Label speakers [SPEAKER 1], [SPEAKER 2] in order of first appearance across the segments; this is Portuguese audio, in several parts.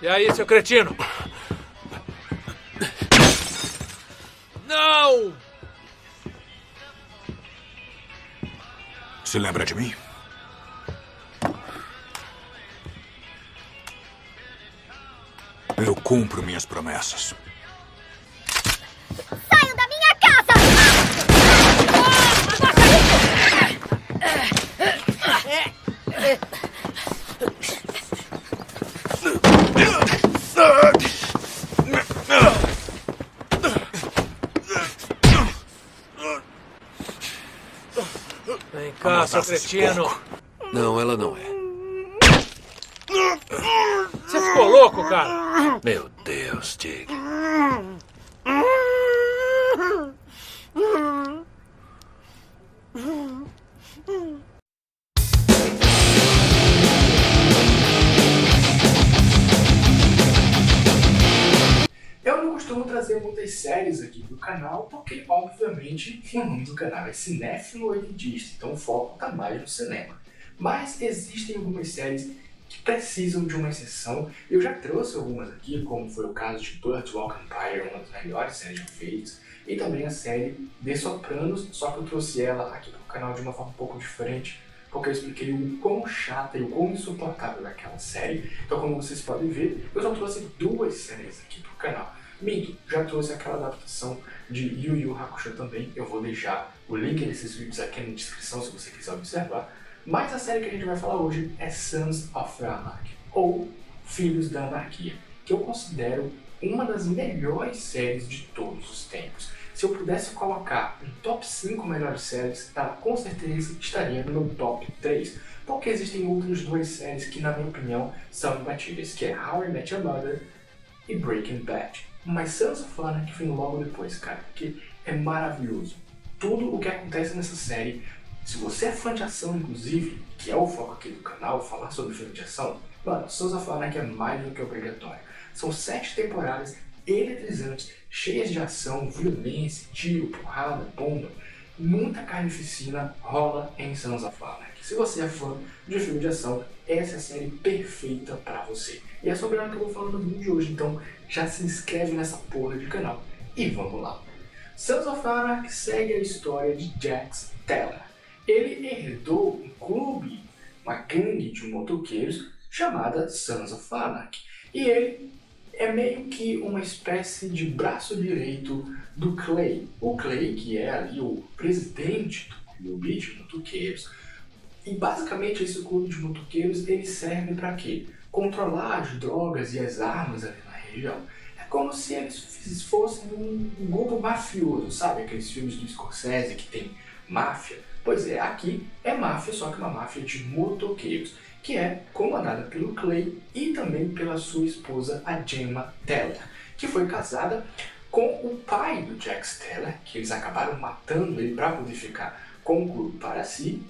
[SPEAKER 1] E aí, seu cretino? Não!
[SPEAKER 2] Se lembra de mim? Eu cumpro minhas promessas.
[SPEAKER 3] Saiam da minha casa!
[SPEAKER 1] Vem cá, seu cretino.
[SPEAKER 4] Não, ela não é.
[SPEAKER 1] Você ficou louco, cara?
[SPEAKER 4] Meu Deus, Dick.
[SPEAKER 5] Eu não costumo trazer muitas séries aqui pro canal, porque, obviamente, o nome do canal é Cinéfilo Elitista, então o foco está mais no cinema. Mas existem algumas séries que precisam de uma exceção. Eu já trouxe algumas aqui, como foi o caso de Boardwalk Empire, uma das melhores séries já feitas, e também a série The Sopranos, só que eu trouxe ela aqui pro canal de uma forma um pouco diferente, porque eu expliquei o quão chata e o quão insuportável é aquela série. Então, como vocês podem ver, eu só trouxe duas séries aqui pro canal. Minto, já trouxe aquela adaptação de Yu Yu Hakusho também. Eu vou deixar o link desses vídeos aqui na descrição se você quiser observar. Mas a série que a gente vai falar hoje é Sons of Anarchy, ou Filhos da Anarquia, que eu considero uma das melhores séries de todos os tempos. Se eu pudesse colocar um top 5 melhores séries, tá, com certeza estaria no meu top 3, porque existem outras duas séries que, na minha opinião, são imbatíveis, que é How I Met Your Mother e Breaking Bad. Mas Sons of Anarchy vem logo depois, cara, porque é maravilhoso. Tudo o que acontece nessa série, se você é fã de ação, inclusive, que é o foco aqui do canal, falar sobre filme de ação, mano, Sons of Anarchy é mais do que obrigatório. São 7 temporadas eletrizantes, cheias de ação, violência, tiro, porrada, bomba. Muita carnificina rola em Sons of Anarchy. Se você é fã de filme de ação, essa é a série perfeita pra você. E é sobre ela que eu vou falar no vídeo de hoje, então já se inscreve nessa porra de canal e vamos lá. Sons of Anarchy segue a história de Jax Teller. Ele herdou um clube, uma gangue de motoqueiros chamada Sons of Anarchy. E ele é meio que uma espécie de braço direito do Clay. O Clay, que é ali o presidente do clube de motoqueiros. E basicamente esse clube de motoqueiros, ele serve para quê? Controlar as drogas e as armas ali na região. É como se eles fossem um grupo mafioso, sabe? Aqueles filmes do Scorsese que tem máfia. Pois é, aqui é máfia, só que uma máfia de motoqueiros, que é comandada pelo Clay e também pela sua esposa, a Gemma Teller, que foi casada com o pai do Jax Teller, que eles acabaram matando ele para poder ficar com o clube para si.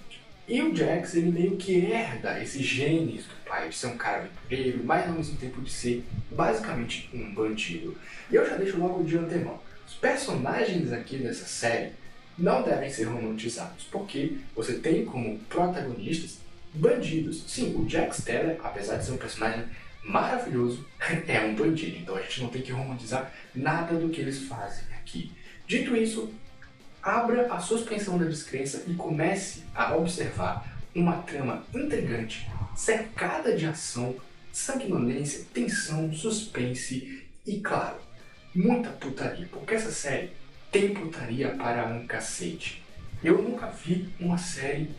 [SPEAKER 5] E o Jax, ele meio que herda esses genes do pai, de ser um cara aventureiro, mas ao mesmo tempo de ser basicamente um bandido. E eu já deixo logo de antemão, os personagens aqui dessa série não devem ser romantizados, porque você tem como protagonistas bandidos. Sim, o Jax Teller, apesar de ser um personagem maravilhoso, é um bandido, então a gente não tem que romantizar nada do que eles fazem aqui. Dito isso, abra a suspensão da descrença e comece a observar uma trama intrigante, cercada de ação, sanguinolência, tensão, suspense e, claro, muita putaria, porque essa série tem putaria para um cacete. Eu nunca vi uma série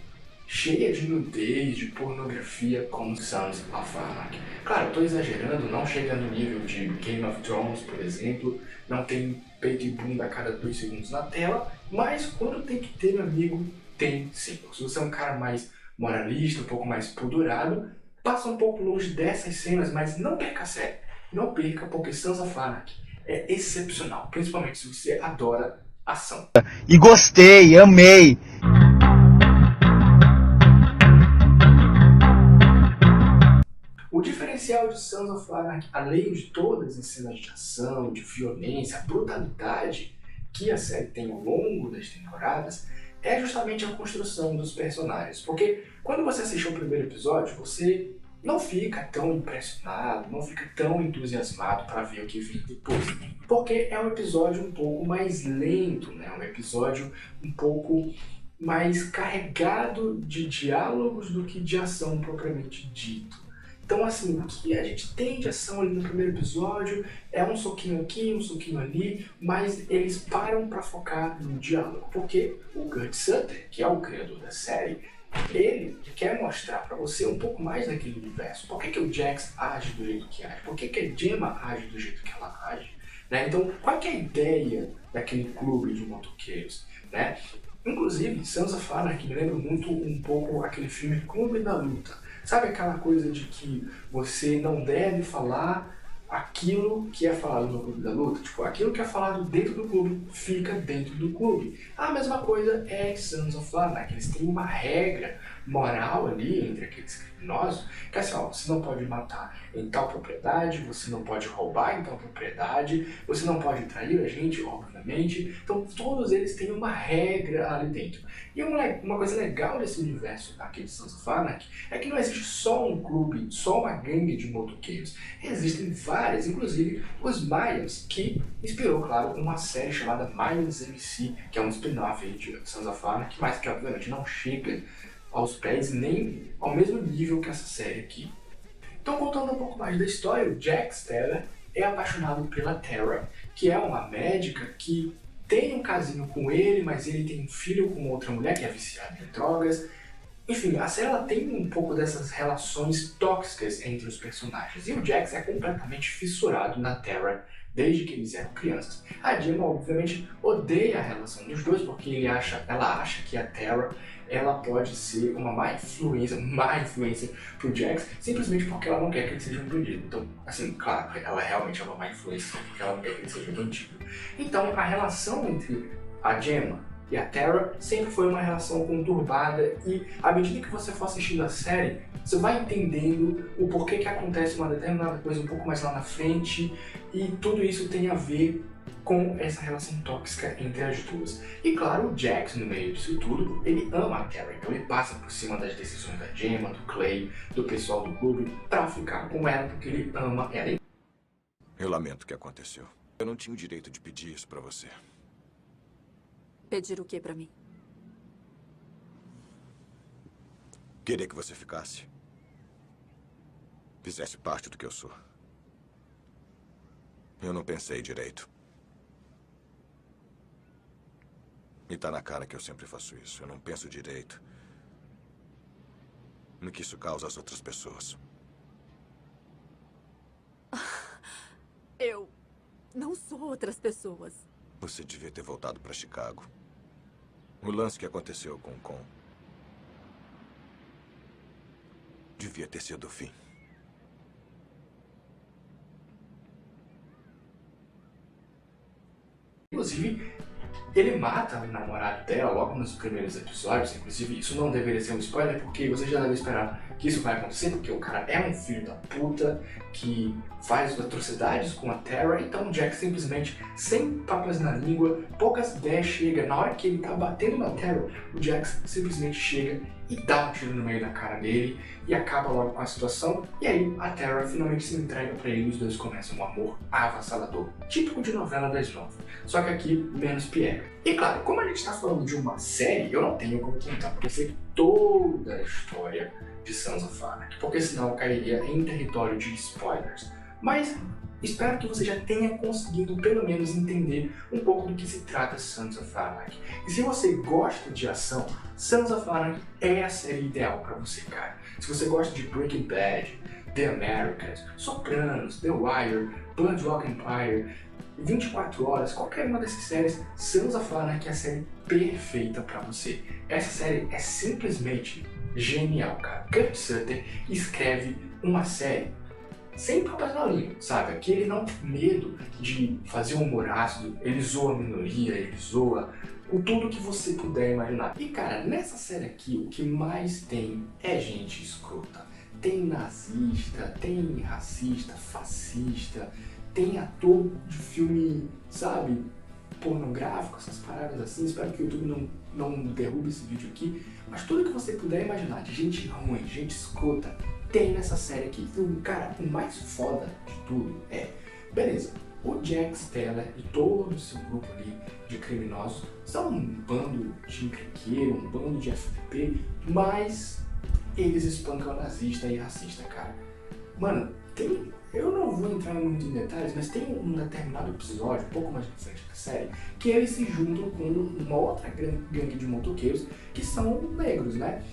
[SPEAKER 5] cheia de nudez, de pornografia como Sons of Anarchy. Claro, eu tô exagerando, não chega no nível de Game of Thrones, por exemplo, não tem peito e bunda a cada 2 segundos na tela, mas quando tem que ter, meu amigo, tem sim. Se você é um cara mais moralista, um pouco mais pudorado, passa um pouco longe dessas cenas, mas não perca a série. Não perca, porque Sons of Anarchy é excepcional, principalmente se você adora ação.
[SPEAKER 6] E gostei, amei.
[SPEAKER 5] O diferencial de Sons of Anarchy, além de todas as cenas de ação, de violência, a brutalidade que a série tem ao longo das temporadas, é justamente a construção dos personagens. Porque quando você assiste ao primeiro episódio, você não fica tão impressionado, não fica tão entusiasmado para ver o que vem depois. Porque é um episódio um pouco mais lento, né? Um episódio um pouco mais carregado de diálogos do que de ação propriamente dito. Então, assim, o que a gente tem de ação ali no primeiro episódio é um soquinho aqui, um soquinho ali, mas eles param para focar no diálogo. Porque o Kurt Sutter, que é o criador da série, ele quer mostrar para você um pouco mais daquele universo. Por que o Jax age do jeito que age? Por que a Gemma age do jeito que ela age? Né? Então, qual que é a ideia daquele clube de motoqueiros? Né? Inclusive, Sons of Anarchy me lembra muito um pouco aquele filme Clube da Luta. Sabe aquela coisa de que você não deve falar aquilo que é falado no Clube da Luta? Tipo, aquilo que é falado dentro do clube fica dentro do clube. A mesma coisa é em Sons of Anarchy. Eles têm uma regra moral ali entre aqueles criminosos que é assim, ó, você não pode matar em tal propriedade, você não pode roubar em tal propriedade, você não pode trair a gente, obviamente. Então todos eles têm uma regra ali dentro. E uma coisa legal desse universo aqui de Sons of Anarchy é que não existe só um clube, só uma gangue de motoqueiros. Existem várias, inclusive os Mayans, que inspirou, claro, uma série chamada Mayans MC, que é um spin-off de Sons of Anarchy, mas que obviamente não chega aos pés nem ao mesmo nível que essa série aqui. Então, contando um pouco mais da história, o Jax Teller é apaixonado pela Tara, que é uma médica que tem um casinho com ele, mas ele tem um filho com outra mulher que é viciada em drogas. Enfim, a série ela tem um pouco dessas relações tóxicas entre os personagens. E o Jax é completamente fissurado na Tara desde que eles eram crianças. A Gemma, obviamente, odeia a relação dos dois porque ela acha que a Tara ela pode ser uma má influência pro Jax, simplesmente porque ela não quer que ele seja um bandido. Então, assim, claro, ela realmente é uma má influência porque ela não quer que ele seja um bandido. Então, a relação entre a Gemma e a Tara sempre foi uma relação conturbada e, à medida que você for assistindo a série, você vai entendendo o porquê que acontece uma determinada coisa um pouco mais lá na frente e tudo isso tem a ver com essa relação tóxica entre as duas. E claro, o Jax, no meio disso tudo, ele ama a Tara, então ele passa por cima das decisões da Gemma, do Clay, do pessoal do clube, pra ficar com ela, porque ele ama ela.
[SPEAKER 2] Eu lamento o que aconteceu. Eu não tinha o direito de pedir isso pra você.
[SPEAKER 3] Pedir o que pra mim?
[SPEAKER 2] Queria que você ficasse. Fizesse parte do que eu sou. Eu não pensei direito. E tá na cara que eu sempre faço isso. Eu não penso direito no que isso causa às outras pessoas.
[SPEAKER 3] Eu não sou outras pessoas.
[SPEAKER 2] Você devia ter voltado pra Chicago. O lance que aconteceu com o Con devia ter sido o fim.
[SPEAKER 5] Inclusive, ele mata o namorado dela logo nos primeiros episódios. Inclusive, isso não deveria ser um spoiler, porque você já deve esperar que isso vai acontecer, porque o cara é um filho da puta que faz atrocidades com a Tara. Então o Jack simplesmente, sem papas na língua, poucas ideias, chega. Na hora que ele tá batendo na Tara, o Jack simplesmente chega e dá um tiro no meio da cara dele e acaba logo com a situação. E aí a Tara finalmente se entrega pra ele e os dois começam um amor avassalador, típico de novela das 9, só que aqui menos piega. E claro, como a gente tá falando de uma série, eu não tenho como contar pra você toda a história de Sons of Anarchy, porque senão eu cairia em território de spoilers. Mas espero que você já tenha conseguido pelo menos entender um pouco do que se trata Sons of Anarchy. E se você gosta de ação, Sons of Anarchy é a série ideal para você, cara. Se você gosta de Breaking Bad, The Americans, Sopranos, The Wire, Boardwalk Empire, 24 Horas, qualquer uma dessas séries, Sons of Anarchy é a série perfeita para você. Essa série é simplesmente genial, cara. Kurt Sutter escreve uma série sem papas na língua, sabe? Aqui ele não tem medo de fazer um humor ácido, ele zoa a minoria, ele zoa com tudo que você puder imaginar. E cara, nessa série aqui, o que mais tem é gente escrota. Tem nazista, tem racista, fascista, tem ator de filme, sabe, pornográfico, essas paradas assim. Espero que o YouTube não derrube esse vídeo aqui. Mas tudo que você puder imaginar de gente ruim, gente escrota, tem nessa série aqui. Cara, o mais foda de tudo é, beleza, o Jax Teller e todo o seu grupo ali de criminosos são um bando de encrenqueiro, um bando de FDP, mas eles espancam nazista e racista, cara. Mano, eu não vou entrar muito em detalhes, mas tem um determinado episódio, um pouco mais pra frente da série, que eles se juntam com uma outra gangue de motoqueiros que são negros, né?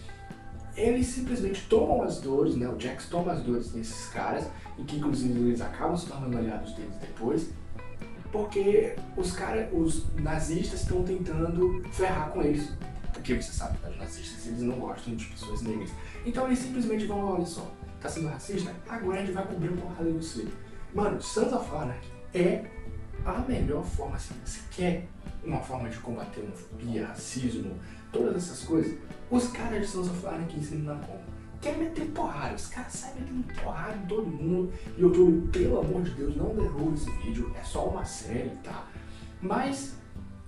[SPEAKER 5] Eles simplesmente tomam as dores, né? O Jax toma as dores desses caras, e que inclusive eles acabam se tornando aliados deles depois, porque os nazistas estão tentando ferrar com eles. Porque você sabe, os nazistas eles não gostam de pessoas negras. Então eles simplesmente vão, olha só, tá sendo racista? Agora a gente vai cobrir um porrada de você. Mano, Sons of Anarchy é a melhor forma, assim, se quer uma forma de combater homofobia, racismo, todas essas coisas, os caras de Sons of Anarchy ensinam como. Quer meter porrada, os caras saem metendo porrada em todo mundo. E eu tô, pelo amor de Deus, não derruba esse vídeo, é só uma série, tá? Mas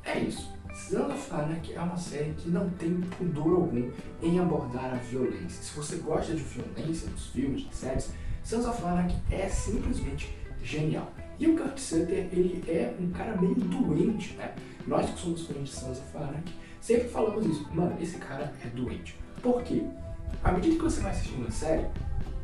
[SPEAKER 5] é isso. Sons of Anarchy é uma série que não tem pudor algum em abordar a violência. Se você gosta de violência nos filmes, nas séries, Sons of Anarchy é simplesmente genial. E o Kurt Sutter, ele é um cara meio doente, né? Nós que somos fãs de Sons of Anarchy sempre falamos isso. Mano, esse cara é doente. Por quê? À medida que você vai assistindo a série,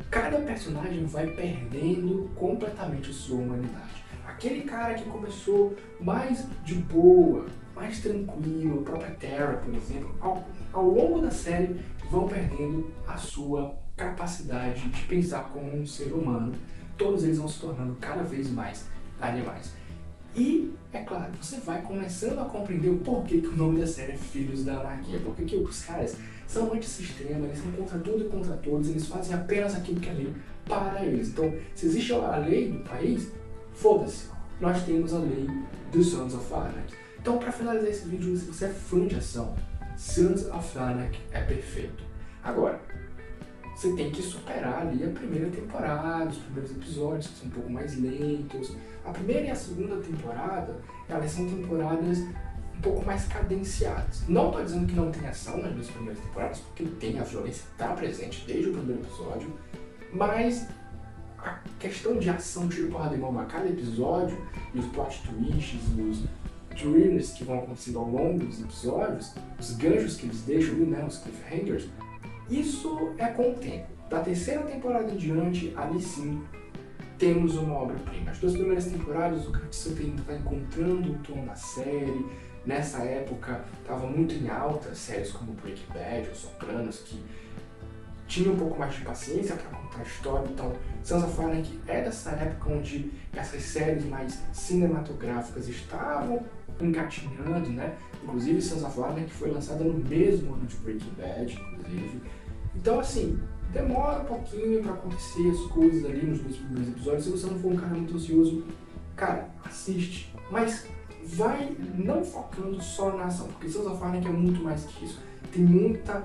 [SPEAKER 5] cada personagem vai perdendo completamente a sua humanidade. Aquele cara que começou mais de boa, mais tranquilo, o próprio Terra, por exemplo, ao longo da série vão perdendo a sua capacidade de pensar como um ser humano. Todos eles vão se tornando cada vez mais animais. E, é claro, você vai começando a compreender o porquê que o nome da série é Filhos da Anarquia. Porque que os caras são antissistema, eles são contra tudo e contra todos, eles fazem apenas aquilo que é lei para eles. Então, se existe a lei do país, foda-se, nós temos a lei do Sons of Anarchy. Então, para finalizar esse vídeo, se você é fã de ação, Sons of Anarchy é perfeito. Agora, você tem que superar ali a primeira temporada, os primeiros episódios, que são um pouco mais lentos. A primeira e a segunda temporada, elas são temporadas um pouco mais cadenciadas. Não estou dizendo que não tem ação nas duas primeiras temporadas, porque tem, a violência está presente desde o primeiro episódio, mas a questão de ação, tiro, porrada e bomba a cada episódio, e os plot twists, os thrillers que vão acontecendo ao longo dos episódios, os ganchos que eles deixam ali, né, os cliffhangers, isso é com o tempo. Da terceira temporada em diante, ali sim, temos uma obra-prima. As duas primeiras temporadas, o Kurt Sutter ainda está encontrando o tom da série. Nessa época, estava muito em alta séries como Breaking Bad ou Sopranos, que tinham um pouco mais de paciência para contar a história. Então, Sons of Anarchy é dessa época onde essas séries mais cinematográficas estavam engatinhando, né? Inclusive, Sons of Anarchy foi lançada no mesmo ano de Breaking Bad, inclusive. Então, assim, demora um pouquinho para acontecer as coisas ali nos dois primeiros episódios. Se você não for um cara muito ansioso, cara, assiste. Mas vai não focando só na ação, porque Sons of Anarchy é muito mais que isso. Tem muita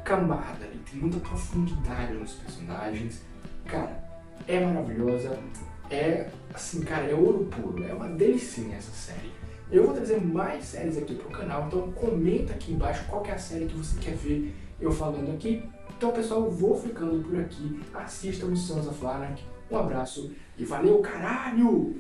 [SPEAKER 5] camada ali, tem muita profundidade nos personagens. Cara, é maravilhosa. É, assim, cara, é ouro puro. É uma delicinha essa série. Eu vou trazer mais séries aqui pro canal, então comenta aqui embaixo qual que é a série que você quer ver eu falando aqui. Então, pessoal, eu vou ficando por aqui. Assistam o Sons of Anarchy. Um abraço e valeu, caralho!